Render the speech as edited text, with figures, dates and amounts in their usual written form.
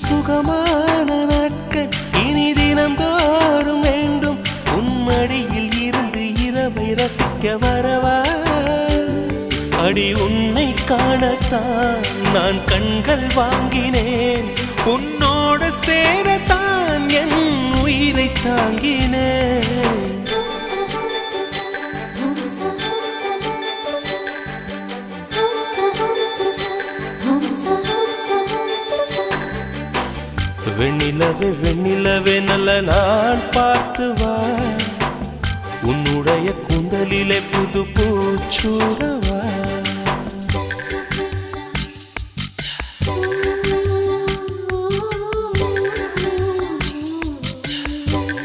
சுகமான நாட்கள் இனி தினம்தோறும் வேண்டும் உன்மடியில் இருந்து இரவை ரசிக்க வரவா அடி உன்னை காணத்தான் நான் கண்கள் வாங்கினேன் உன்னோடு சேரத்தான் என் உயிரை தாங்கினேன் வெண்ணிலவே வெண்ணிலவே நல்ல நாள் பார்த்து வா உன்னுடைய கூந்தலிலே புது பூச்சூடவா